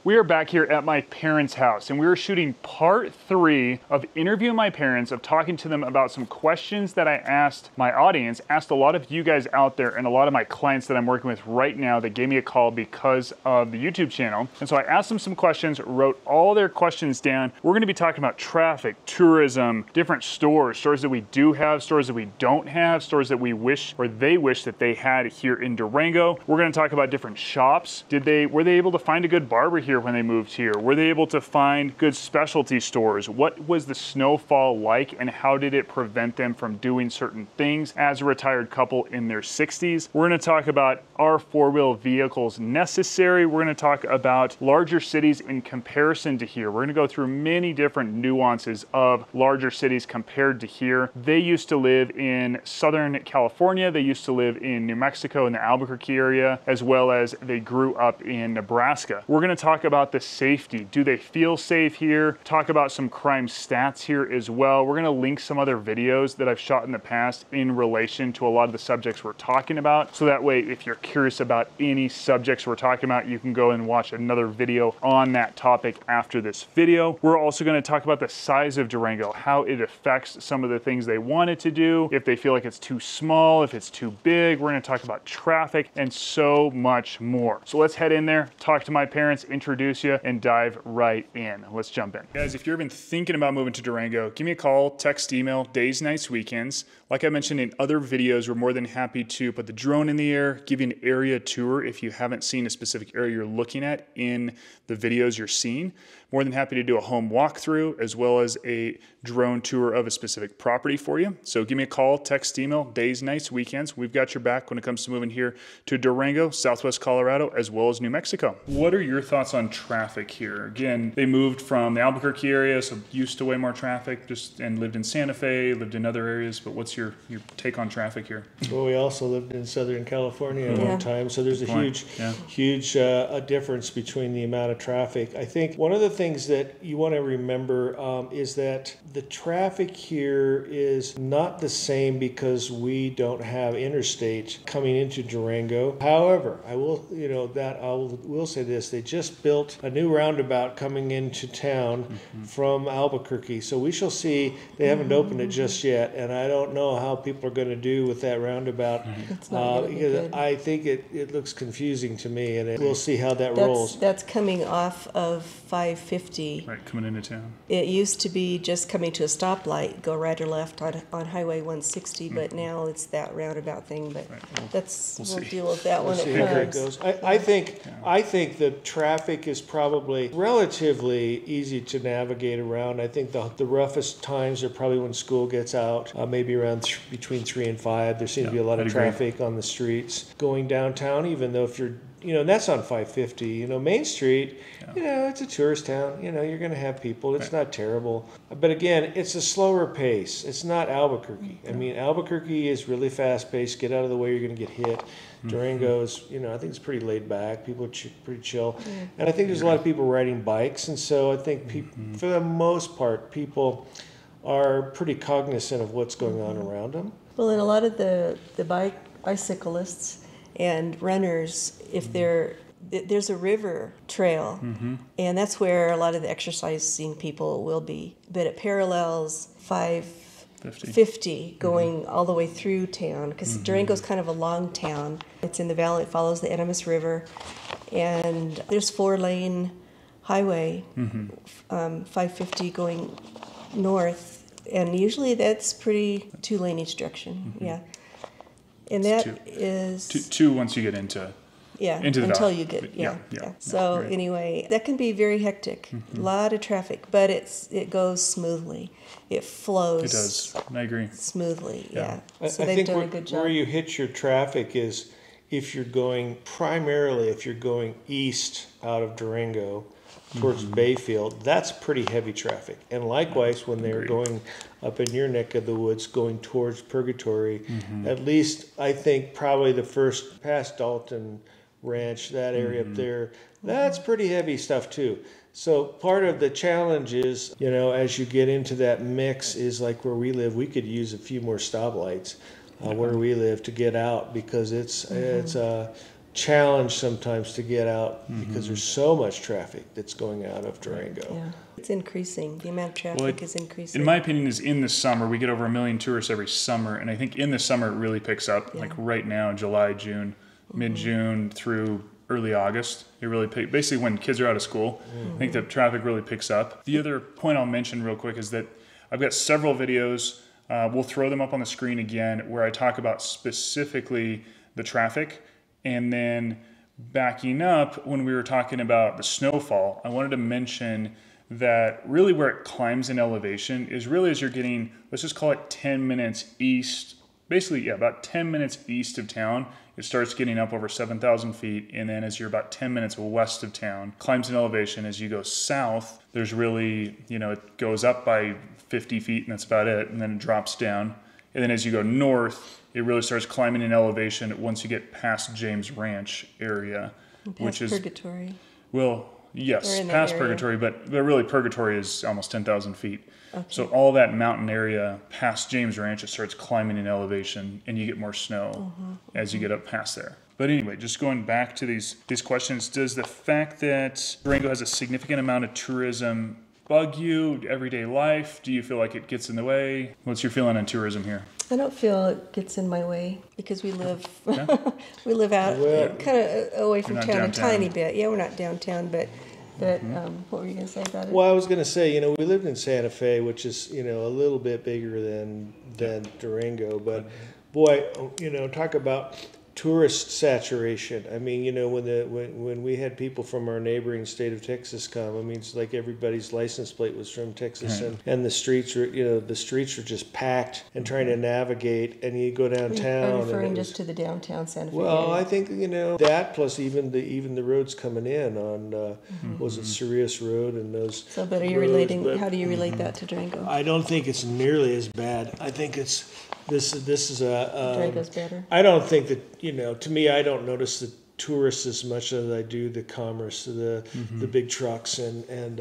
We are back here at my parents' house, and we are shooting part 3 of interviewing my parents, of talking to them about some questions that I asked my audience, asked a lot of you guys out there, and a lot of my clients that I'm working with right now that gave me a call because of the YouTube channel. And so I asked them some questions, wrote all their questions down. We're gonna be talking about traffic, tourism, different stores that we do have, stores that we don't have, stores that we wish, or they wish that they had here in Durango. We're gonna talk about different shops. Were they able to find a good barber here when they moved here? Were they able to find good specialty stores? What was the snowfall like, and how did it prevent them from doing certain things as a retired couple in their 60s? We're gonna talk about, are four-wheel vehicles necessary? We're gonna talk about larger cities in comparison to here. We're gonna go through many different nuances of larger cities compared to here. They used to live in Southern California. They used to live in New Mexico in the Albuquerque area, as well as they grew up in Nebraska. We're gonna talk about the safety. Do they feel safe here? Talk about some crime stats here as well. We're gonna link some other videos that I've shot in the past in relation to a lot of the subjects we're talking about. So that way, if you're curious about any subjects we're talking about, you can go and watch another video on that topic after this video. We're also gonna talk about the size of Durango, how it affects some of the things they wanted to do, if they feel like it's too small, if it's too big. We're gonna talk about traffic and so much more. So let's head in there, talk to my parents, introduce you, and dive right in. Let's jump in. Guys, if you're even thinking about moving to Durango, give me a call, text, email, days, nights, weekends. Like I mentioned in other videos, we're more than happy to put the drone in the air, give you an area tour if you haven't seen a specific area you're looking at in the videos you're seeing. More than happy to do a home walkthrough as well as a drone tour of a specific property for you. So give me a call, text, email, days, nights, weekends. We've got your back when it comes to moving here to Durango, Southwest Colorado, as well as New Mexico. What are your thoughts on traffic here? Again, they moved from the Albuquerque area, so used to way more traffic, and lived in Santa Fe, lived in other areas, but what's your take on traffic here? Well, we also lived in Southern California at one time, so there's a huge difference between the amount of traffic. I think one of the things that you want to remember is that the traffic here is not the same because we don't have interstate coming into Durango. However, I will say this: they just built a new roundabout coming into town from Albuquerque, so we shall see. They haven't opened it just yet, and I don't know how people are going to do with that roundabout because I think it looks confusing to me, and we'll see how that rolls. That's coming off of 550. Right, coming into town. It used to be just coming to a stoplight, go right or left on Highway 160, but now it's that roundabout thing. But we'll deal with that when it comes. I think the traffic is probably relatively easy to navigate around. I think the roughest times are probably when school gets out, maybe around between 3 and 5. There seems to be a lot of traffic on the streets going downtown, even though if you're, and that's on 550. Main Street, it's a tourist town. You're going to have people. It's not terrible. But again, it's a slower pace. It's not Albuquerque. I mean, Albuquerque is really fast paced. Get out of the way, you're going to get hit. Durango is, I think it's pretty laid back. People are pretty chill. And I think there's a lot of people riding bikes. And so I think for the most part, people are pretty cognizant of what's going on around them. Well, and a lot of the bicyclists and runners, if there's a river trail, and that's where a lot of the exercising people will be. But it parallels 550 going all the way through town, because Durango's kind of a long town. It's in the valley, it follows the Animas River, and there's 4-lane highway, 550 going north, and usually that's pretty 2-lane each direction, And that is two once you get into into the until valley. you get So anyway, that can be very hectic. A lot of traffic, but it goes smoothly. It flows. It does. I agree. Smoothly. So I they've think done a good job. Where you hit your traffic is if you're going east out of Durango towards Bayfield, that's pretty heavy traffic. And likewise, when they're going up in your neck of the woods, going towards Purgatory, at least I think probably the first past Dalton Ranch, that area up there, that's pretty heavy stuff too. So part of the challenge is, as you get into that mix, is like where we live, we could use a few more stoplights where we live to get out, because it's challenge sometimes to get out because there's so much traffic that's going out of Durango. Yeah, it's increasing. The amount of traffic is increasing. In my opinion, is in the summer. We get over 1 million tourists every summer, and I think in the summer it really picks up. Like right now, July, June, mid-June through early August. It really basically when kids are out of school. I think the traffic really picks up. The other point I'll mention real quick is that I've got several videos. We'll throw them up on the screen again where I talk about specifically the traffic. And then backing up, when we were talking about the snowfall, I wanted to mention that really where it climbs in elevation is really as you're getting, let's just call it 10 minutes east, basically, yeah, about 10 minutes east of town, it starts getting up over 7,000 feet. And then as you're about 10 minutes west of town, climbs in elevation. As you go south, there's really, it goes up by 50 feet and that's about it. And then it drops down. And then as you go north, it really starts climbing in elevation once you get past James Ranch area, which is Purgatory. Well, yes, past Purgatory, but really Purgatory is almost 10,000 feet. Okay. So all that mountain area past James Ranch, it starts climbing in elevation, and you get more snow as you get up past there. But anyway, just going back to these questions, does the fact that Durango has a significant amount of tourism bug you, everyday life? Do you feel like it gets in the way? What's your feeling on tourism here? I don't feel it gets in my way because we live we live out kind of away from town downtown. A tiny bit. Yeah, we're not downtown, but what were you going to say about it? Well, I was going to say, we lived in Santa Fe, which is, a little bit bigger than Durango, but boy, talk about tourist saturation. I mean, when we had people from our neighboring state of Texas come, I mean, it's like everybody's license plate was from Texas, and the streets were just packed and trying to navigate. And you go downtown. Are referring just to the downtown Santa Fe? Well, area? I think that plus even the roads coming in on was it Sirius Road and those. So, but are you relating? How do you relate that to Durango? I don't think it's nearly as bad. I think it's. This is a. Durango's better. I don't think that to me, I don't notice the tourists as much as I do the commerce, the big trucks and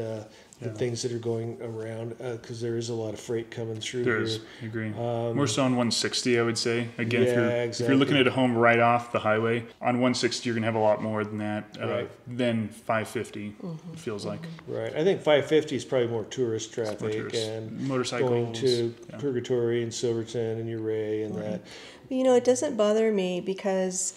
the things that are going around because there is a lot of freight coming through. There is, I agree. More so on 160, I would say. Again, exactly. if you're looking at a home right off the highway, on 160 you're gonna have a lot more than that. Than 550. It feels like. Right. I think 550 is probably more tourist traffic and motorcycles, going to Purgatory and Silverton and Uray and that. It doesn't bother me because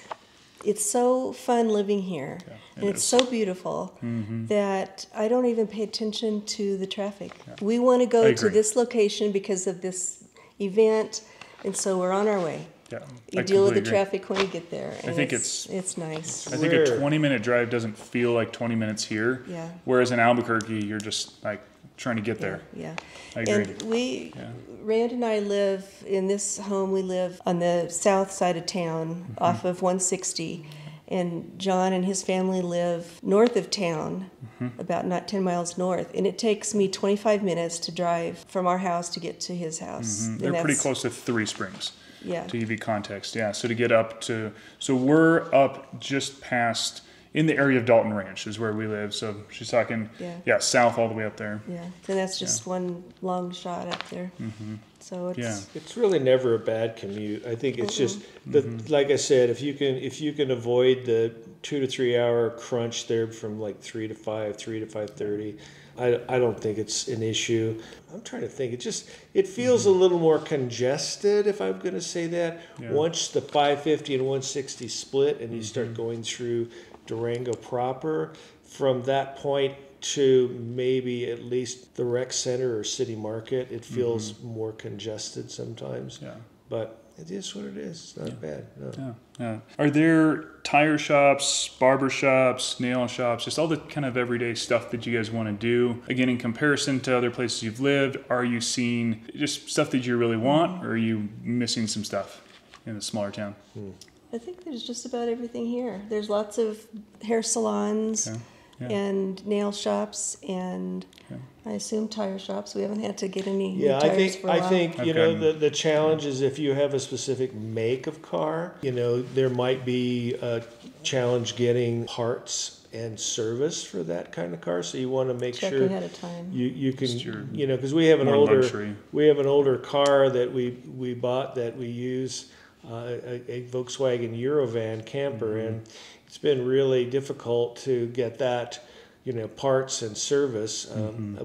it's so fun living here, and it's so beautiful that I don't even pay attention to the traffic. Yeah. We want to go to this location because of this event, and so we're on our way. Yeah, you deal with the traffic when you get there, and I think it's nice. I think a 20-minute drive doesn't feel like 20 minutes here, whereas in Albuquerque, you're just like trying to get there. Yeah. I agree. And Rand and I live in this home. We live on the south side of town off of 160. And Jon and his family live north of town, about not 10 miles north. And it takes me 25 minutes to drive from our house to get to his house. They're pretty close to Three Springs. Yeah. To give you context. Yeah. So to get up to, we're up just past, in the area of Dalton Ranch is where we live. So she's talking, south all the way up there. Yeah. And that's just one long shot up there. So it's really never a bad commute. I think it's just like I said, if you can avoid the 2 to 3 hour crunch there from like 3 to 5, 3 to 5:30, I don't think it's an issue. I'm trying to think. It feels a little more congested, if I'm going to say that. Yeah. Once the 550 and 160 split, and you start going through Durango proper, from that point to maybe at least the rec center or city market, it feels more congested sometimes. Yeah. But it is what it is. It's not bad. No. Yeah. Are there tire shops, barber shops, nail shops, just all the kind of everyday stuff that you guys want to do? Again, in comparison to other places you've lived, are you seeing just stuff that you really want, or are you missing some stuff in a smaller town? I think there's just about everything here. There's lots of hair salons. And nail shops, and I assume tire shops. We haven't had to get any new tires for a while. I think the challenge is if you have a specific make of car, there might be a challenge getting parts and service for that kind of car. So you want to make sure ahead of time. You can because we have an older car that we bought that we use a Volkswagen Eurovan camper and. it's been really difficult to get that, parts and service.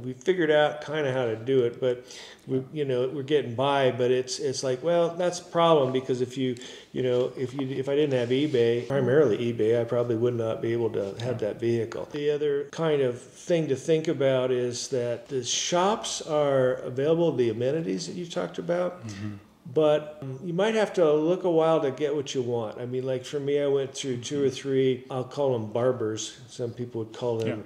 We figured out kind of how to do it, but we're getting by. But it's like, well, that's a problem, because if I didn't have eBay, primarily eBay, I probably would not be able to have that vehicle. The other kind of thing to think about is that the shops are available, the amenities that you talked about. But you might have to look a while to get what you want. I mean, like for me, I went through 2 or 3, I'll call them barbers. Some people would call them,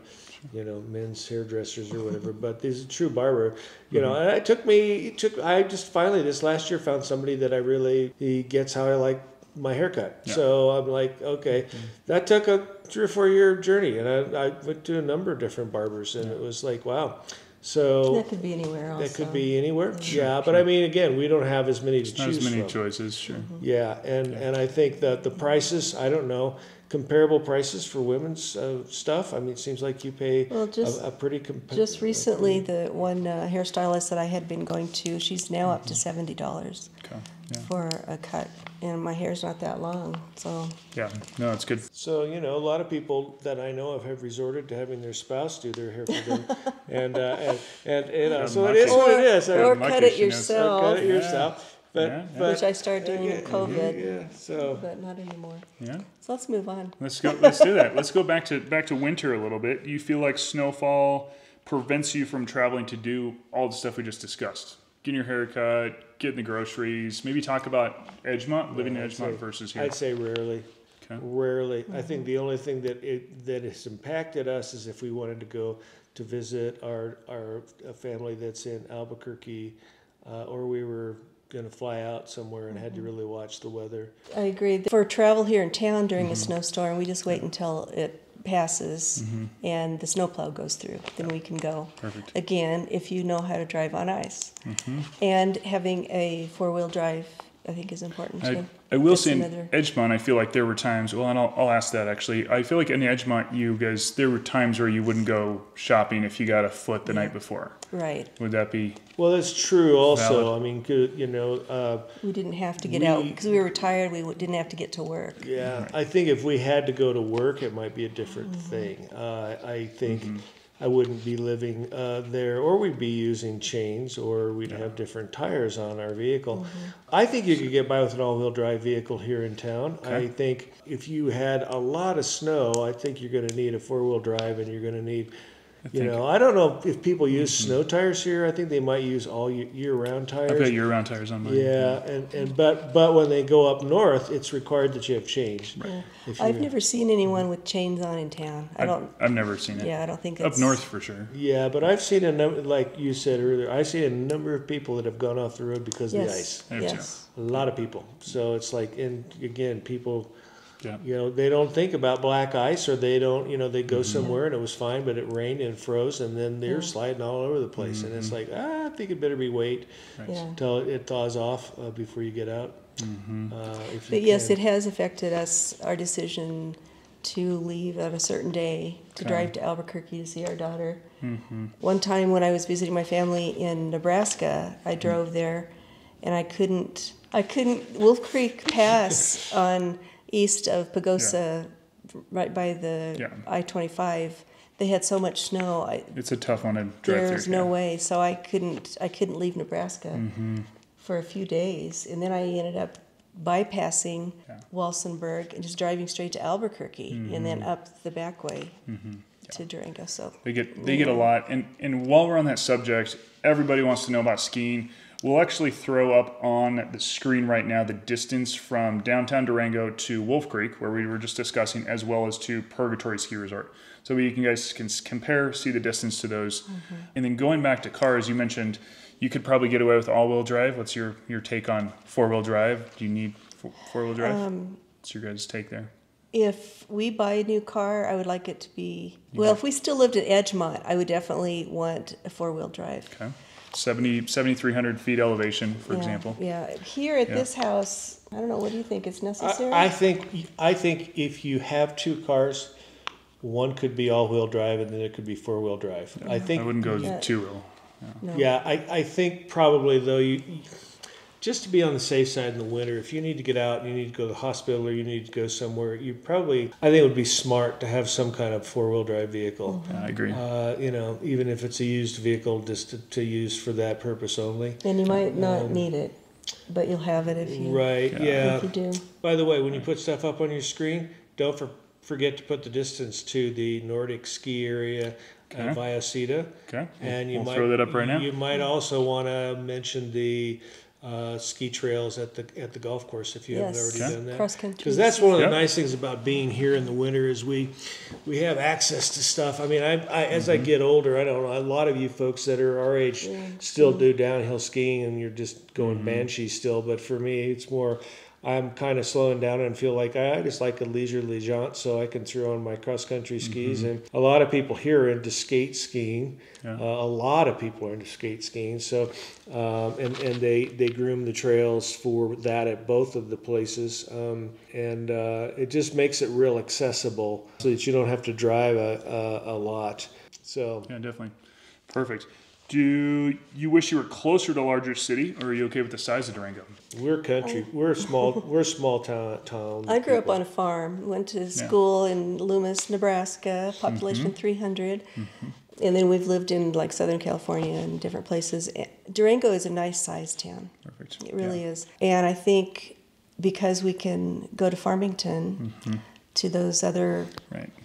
men's hairdressers or whatever. But this is a true barber, and I just finally this last year found somebody that he gets how I like my haircut. Yeah. So I'm like, okay, that took a 3 or 4 year journey. And I went to a number of different barbers, and it was like, wow. So that could be anywhere also. That could be anywhere. But I mean, again, we don't have as many to choose from. Not as many choices, sure. Yeah, and I think that the prices, I don't know, comparable prices for women's stuff. I mean, it seems like you pay a pretty competitive. Just recently, the one hairstylist that I had been going to, she's now up to $70 for a cut. And my hair's not that long, so. Yeah, no, it's good. So, a lot of people that I know of have resorted to having their spouse do their hair for them. and so it is what it is. Or cut it yourself. Or cut it yourself. But which I started doing in COVID. Yeah, but not anymore. Yeah. So let's move on. Let's do that. Let's go back to winter a little bit. You feel like snowfall prevents you from traveling to do all the stuff we just discussed? Getting your hair cut, getting the groceries, maybe talk about Edgemont, living in Edgemont versus here. I'd say rarely. Okay. Rarely. I think the only thing that has impacted us is if we wanted to go to visit our family that's in Albuquerque, or we were going to fly out somewhere and had to really watch the weather. I agree. For travel here in town during a snowstorm, we just wait until it passes and the snowplow goes through. Then we can go. Perfect. Again, if you know how to drive on ice. And having a 4-wheel drive, I think, is important too. I will say in Edgemont, I feel like there were times, well, and I'll ask that actually. I feel like in Edgemont, you guys, there were times where you wouldn't go shopping if you got a foot the night before. Right. Would that be? Well, that's true also. Valid? I mean, we didn't have to get out because we were tired. We didn't have to get to work. Yeah, I think if we had to go to work, it might be a different thing. I think I wouldn't be living there, or we'd be using chains, or we'd have different tires on our vehicle. I think you could get by with an all-wheel drive vehicle here in town. Okay. I think if you had a lot of snow, I think you're going to need a 4-wheel drive, and you're going to need, I don't know if people use snow tires here. I think they might use all year-round tires. I've got year-round tires on mine. Yeah, but when they go up north, it's required that you have chains. Right. I've never seen anyone with chains on in town. I've never seen it. Yeah, I don't think up north for sure. Yeah, but I've seen a number, like you said earlier. I've seen a number of people that have gone off the road because of the ice. Yes. A lot of people. So it's like, and again, people. Yeah. They don't think about black ice, or they don't, they go somewhere and it was fine, but it rained and froze, and then they're sliding all over the place. And it's like, I think it better be wait until it thaws off before you get out. But yes, it has affected us, our decision to leave on a certain day to drive to Albuquerque to see our daughter. One time when I was visiting my family in Nebraska, I drove there, and I couldn't Wolf Creek Pass on east of Pagosa, right by the I-25. They had so much snow. It's a tough one to drive through. There's no way, so I couldn't leave Nebraska for a few days, and then I ended up bypassing Walsenburg and just driving straight to Albuquerque, and then up the back way to Durango. So they get a lot. And while we're on that subject, everybody wants to know about skiing. We'll actually throw up on the screen right now the distance from downtown Durango to Wolf Creek, where we were just discussing, as well as to Purgatory Ski Resort. So you guys can compare, see the distance to those. And then going back to cars, you mentioned you could probably get away with all-wheel drive. What's your take on four-wheel drive? Do you need four-wheel drive? What's your guys' take there? If we buy a new car, I would like it to be, well, if we still lived at Edgemont, I would definitely want a four-wheel drive. Okay. 7,300 feet elevation, for example. Yeah. Here at this house, I don't know. What do you think? It's necessary? I think if you have two cars, one could be all-wheel drive and then it could be four-wheel drive. I think I wouldn't go two-wheel. No. Yeah, I think probably though just to be on the safe side in the winter, if you need to get out, you need to go to the hospital or you need to go somewhere, I think it would be smart to have some kind of four-wheel drive vehicle. Yeah, I agree. Even if it's a used vehicle, just to use for that purpose only. And you might not need it, but you'll have it if you, if you do. By the way, when you put stuff up on your screen, don't forget to put the distance to the Nordic ski area via CETA. Okay. And we'll throw that up right now. You might also want to mention the ski trails at the golf course if you haven't already done that. Cross country. Because that's one of the nice things about being here in the winter is we have access to stuff. I mean, as I get older, I don't know, a lot of you folks that are our age still do downhill skiing and you're just going banshee still. But for me, it's more, I'm kind of slowing down and feel like I just like a leisurely jaunt so I can throw on my cross-country skis. And a lot of people here are into skate skiing. A lot of people are into skate skiing. So, and they groom the trails for that at both of the places. And it just makes it real accessible so that you don't have to drive a lot. So yeah, definitely. Perfect. Do you wish you were closer to a larger city, or are you okay with the size of Durango? We're country. We're a small town. I grew up on a farm. Went to school in Loomis, Nebraska. Population 300. And then we've lived in like Southern California and different places. Durango is a nice sized town. Perfect. It really is. And I think because we can go to Farmington, to those other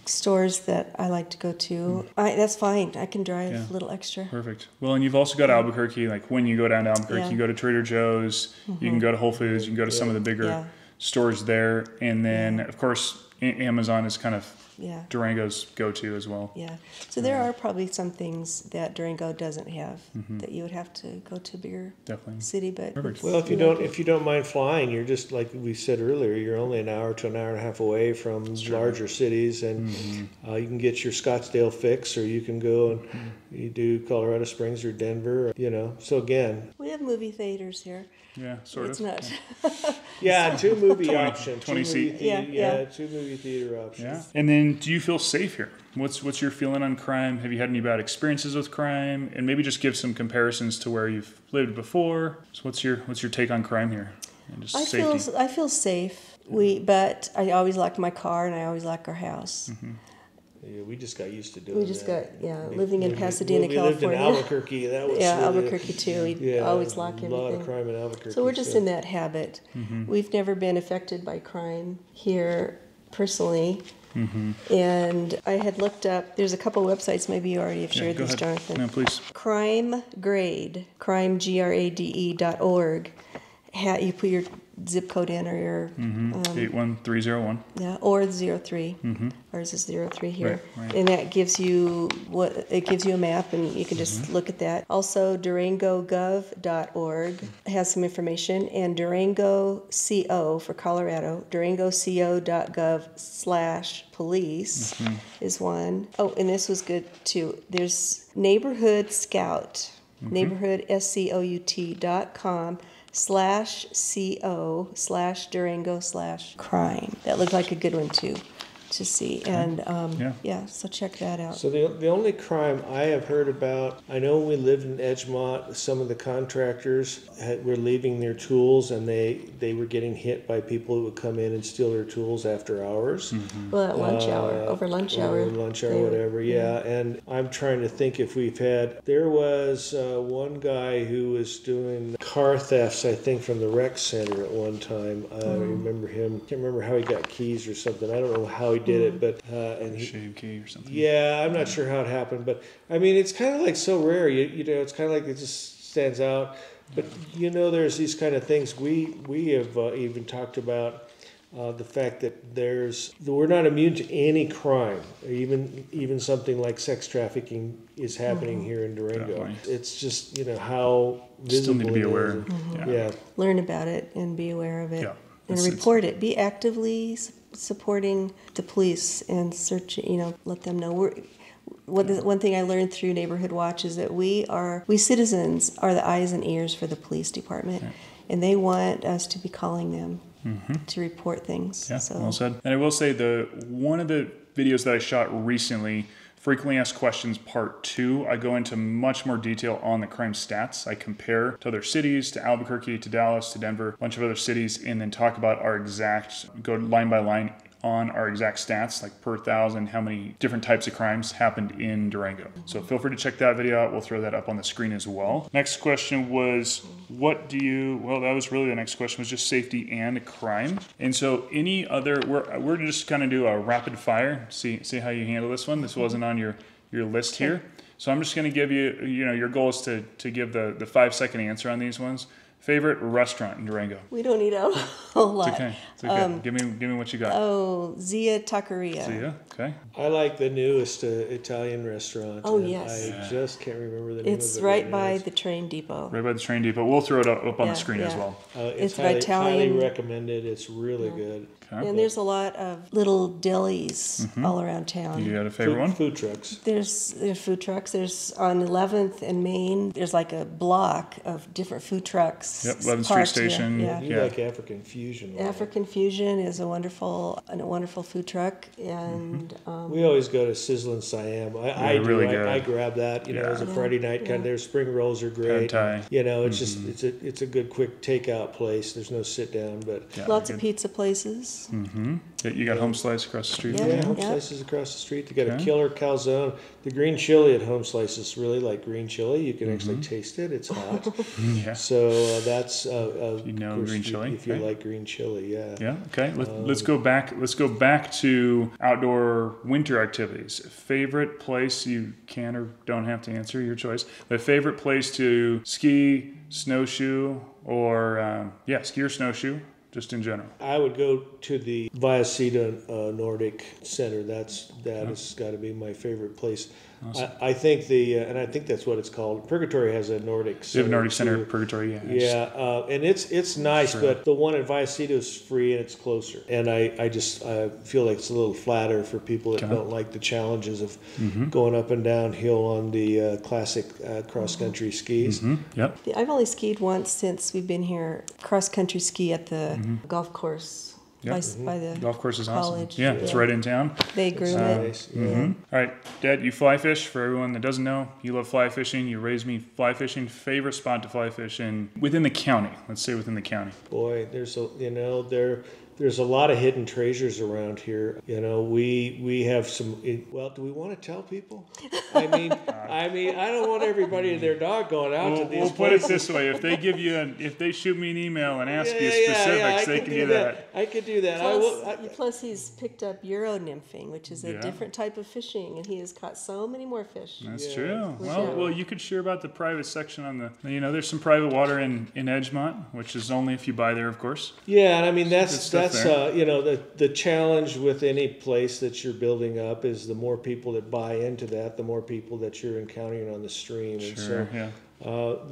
stores that I like to go to, that's fine. I can drive a little extra. Perfect. Well, and you've also got Albuquerque. Like when you go down to Albuquerque, you go to Trader Joe's, you can go to Whole Foods, you can go to some of the bigger stores there. And then, of course, Amazon is kind of Durango's go-to as well. Yeah. So there are probably some things that Durango doesn't have that you would have to go to a bigger city. But well, if you don't mind flying, you're just like we said earlier, you're only an hour to an hour and a half away from larger cities, and you can get your Scottsdale fix, or you can go and you do Colorado Springs or Denver. So again, we have movie theaters here. Yeah, sort it's of. Not. Yeah, two movie options. 20 seat. Two movie theater options. Yeah. And then, do you feel safe here? What's your feeling on crime? Have you had any bad experiences with crime? And maybe just give some comparisons to where you've lived before. So what's your take on crime here? And just safety. I feel safe. But I always lock my car and I always lock our house. Yeah, we just got used to doing that. Living in Pasadena, California. We lived in Albuquerque. That was Albuquerque too. We always lock everything. A lot of crime in Albuquerque. So we're just in that habit. We've never been affected by crime here personally. And I had looked up, there's a couple websites, maybe you already have shared this, Jonathan. No, please. CrimeGrade, crimegrade.org. You put your zip code in or your 81301. Yeah, or 03. Ours is 03 here. Right. And that gives you a map, and you can just look at that. Also, durangogov.org has some information, and Durango CO for Colorado, durangoco.gov/police is one. Oh, and this was good too. There's Neighborhood Scout, neighborhoodscout.com/CO/Durango/crime. That looked like a good one too to see. And so check that out. So the only crime I have heard about, I know when we lived in Edgemont, some of the contractors were leaving their tools, and they were getting hit by people who would come in and steal their tools after hours. Well, at lunch hour, over lunch hour. Over lunch hour, whatever, And I'm trying to think if there was one guy who was doing car thefts, I think, from the rec center at one time. I remember him. I can't remember how he got keys or something. I don't know how he did it, but shave key or something. Yeah, I'm not sure how it happened, but I mean, it's kind of like so rare. It's kind of like it just stands out. But there's these kind of things. We have even talked about the fact that we're not immune to any crime. Even something like sex trafficking is happening here in Durango. Definitely. It's just how visible. Still need to be aware. Learn about it and be aware of it. Yeah. And report it. Be actively supporting the police and search. Let them know. One thing I learned through Neighborhood Watch is that we citizens are the eyes and ears for the police department, and they want us to be calling them to report things. Yeah, so. Well said. And I will say one of the videos that I shot recently Frequently Asked Questions Part 2. I go into much more detail on the crime stats. I compare to other cities, to Albuquerque, to Dallas, to Denver, a bunch of other cities, and then talk about our exact, go line by line on our exact stats, like per thousand, how many different types of crimes happened in Durango. So feel free to check that video out. We'll throw that up on the screen as well. Next question was, well, that was really the next question was just safety and crime. And so any other, we're just gonna do a rapid fire, see how you handle this one. This wasn't on your list here. So I'm just gonna give you, your goal is to give the 5-second answer on these ones. Favorite restaurant in Durango? We don't eat a whole lot. It's okay. It's okay. Give me what you got. Oh, Zia Taqueria. Zia, okay. I like the newest Italian restaurant. Oh, yes. I just can't remember the name of it. It's right by the train depot. Right by the train depot. We'll throw it up on the screen as well. It's Italian. highly recommended. It's really good. Okay. And there's a lot of little delis all around town. You got a favorite one? Food trucks. There's food trucks. There's on 11th and Main. There's like a block of different food trucks. Yep, 11th Street Station. Yeah. You like African Fusion. African Fusion is a wonderful food truck, and We always go to Sizzlin' Siam. I do. really good. I grab that. As a Friday night kind of. Their spring rolls are great. Pad Thai. It's just it's a good quick takeout place. There's no sit down, but lots of pizza places. You got Home Slice across the street. Yeah. Home Slice is across the street. They got a killer calzone. The green chili at Home Slice is really like green chili. You can actually taste it. It's hot. Yeah. So that's green chili. If you like green chili, yeah. Yeah. Okay. Let's go back. Let's go back to outdoor winter activities. Favorite place, you can or don't have to answer, your choice. But favorite place to ski, snowshoe, or ski or snowshoe, just in general. I would go to the Vallecito Nordic Center. That has got to be my favorite place. Awesome. I think and I think that's what it's called. Purgatory has a Nordic Center. They have a Nordic Center at Purgatory, yeah. And it's nice, Sure. but the one at Vallecito is free and it's closer. And I feel like it's a little flatter for people that don't like the challenges of going up and down hill on the classic cross-country skis. Yep. I've only skied once since we've been here. Cross-country ski at the golf course. Yep. By the golf course is college. awesome. Yeah, it's right in town. They groom it. Nice. Yeah. All right, Dad, you fly fish. For everyone that doesn't know, you love fly fishing. You raised me fly fishing. Favorite spot to fly fish in within the county. Let's say within the county. Boy, there's a lot of hidden treasures around here. We have some. Well, do we want to tell people? I mean, I don't want everybody and their dog going out to these We'll put places. it this way: if they shoot me an email and ask you specifics, they can do that. I could do that. Plus, he's picked up Euro nymphing, which is a different type of fishing, and he has caught so many more fish. That's true. Well, you could share about the private section on the. there's some private water in Edgemont, which is only if you buy there, of course. Yeah, and I mean that's the challenge with any place that you're building up is the more people that buy into that, the more people that you're encountering on the stream. And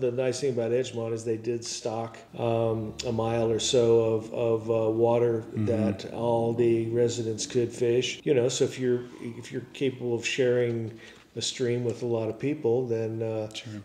the nice thing about Edgemont is they did stock a mile or so of water that all the residents could fish. So if you're capable of sharing a stream with a lot of people, then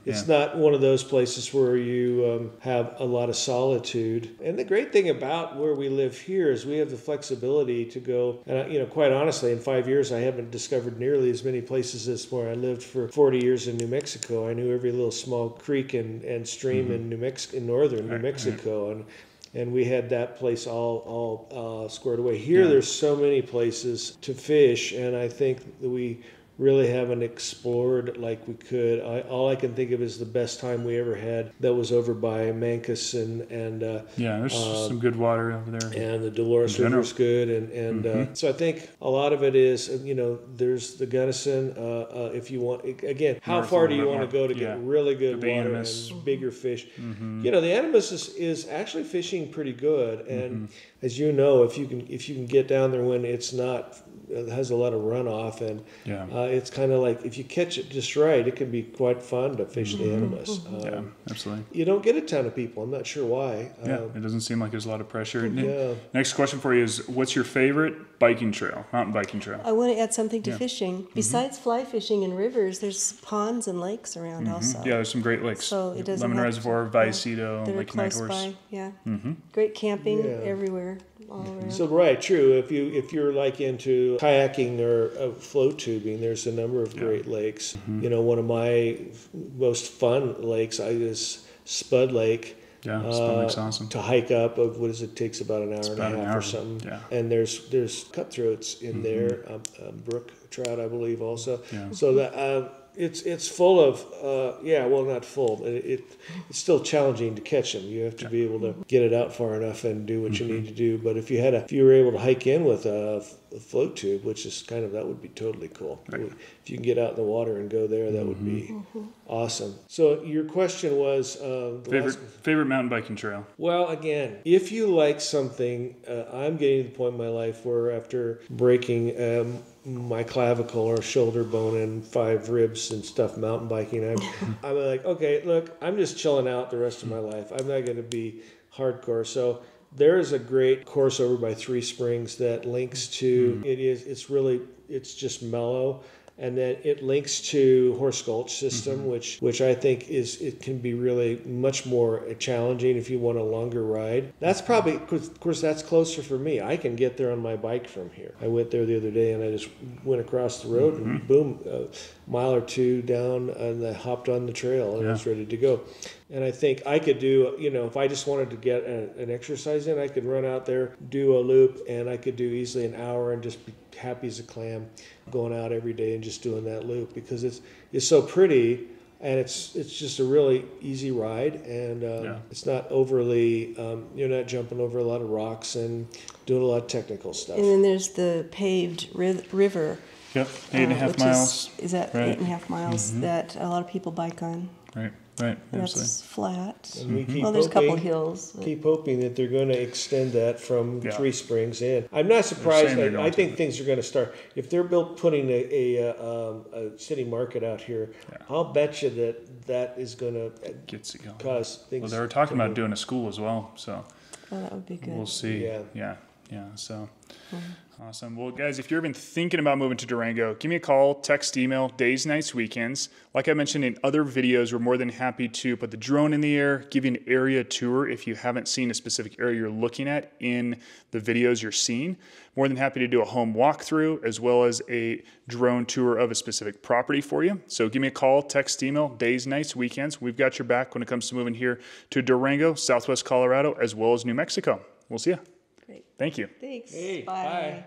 it's not one of those places where you have a lot of solitude. And the great thing about where we live here is we have the flexibility to go, and quite honestly, in 5 years, I haven't discovered nearly as many places as where I lived for 40 years in New Mexico. I knew every little small creek and stream in northern New Mexico. And we had that place all squared away. Here, there's so many places to fish, and I think that we really haven't explored like we could. All I can think of is the best time we ever had that was over by Mancos and there's some good water over there. And the Dolores River is good, and so I think a lot of it is there's the Gunnison. If you want, again, how far do you want to go to get really good water and bigger fish? The Animus is actually fishing pretty good, and as you know, if you can get down there when it has a lot of runoff, and it's kind of like if you catch it just right, it can be quite fun to fish the Animus. Absolutely. You don't get a ton of people. I'm not sure why. It doesn't seem like there's a lot of pressure. Next question for you is, what's your favorite mountain biking trail? I want to add something to fishing. Besides fly fishing in rivers, there's ponds and lakes around also. Yeah, there's some great lakes. So it doesn't Lemon Reservoir, Vallecito, that are Lake close Nighthorse. by. Great camping everywhere. all around. So right, true. If you're like into kayaking or float tubing, there's a number of great lakes. You know, one of my most fun lakes is Spud Lake. Yeah, Spud Lake's awesome. To hike up of takes about an hour and a half or something. Yeah. And there's cutthroats in there, brook trout, I believe, also. Yeah. So that it's full of well, not full. It's still challenging to catch them. You have to be able to get it out far enough and do what you need to do. But if you were able to hike in with a float tube, which is that would be totally cool. Right. If you can get out in the water and go there, that would be awesome. So your question was favorite mountain biking trail. Well, again, if you like something, I'm getting to the point in my life where after breaking my clavicle or shoulder bone and 5 ribs and stuff mountain biking, I'm like, okay, look, I'm just chilling out the rest of my life. I'm not going to be hardcore. So there is a great course over by Three Springs that links to it's just mellow. And then it links to Horse Gulch system, which I think it can be really much more challenging if you want a longer ride. That's probably, of course, that's closer for me. I can get there on my bike from here. I went there the other day and I just went across the road and boom, a mile or two down and I hopped on the trail and I was ready to go. And I think I could do, if I just wanted to get an exercise in, I could run out there, do a loop, and I could do easily an hour and just be happy as a clam going out every day and just doing that loop because it's so pretty and it's just a really easy ride and it's not overly, you're not jumping over a lot of rocks and doing a lot of technical stuff. And then there's the paved river. Yep, 8.5 miles. Is that 8.5 miles that a lot of people bike on? Right. And that's flat. And we keep there's a couple hills. Keep hoping that they're going to extend that from Three Springs in. I'm not surprised. I think things are going to start. If they're putting a city market out here, I'll bet you that is going to cause things. Well, they were talking about doing a school as well, so that would be good. We'll see. Yeah. So. Awesome. Well, guys, if you've been thinking about moving to Durango, give me a call, text, email, days, nights, weekends. Like I mentioned in other videos, we're more than happy to put the drone in the air, give you an area tour if you haven't seen a specific area you're looking at in the videos you're seeing. More than happy to do a home walkthrough as well as a drone tour of a specific property for you. So give me a call, text, email, days, nights, weekends. We've got your back when it comes to moving here to Durango, Southwest Colorado, as well as New Mexico. We'll see you. Great. Thank you. Thanks. Hey, bye.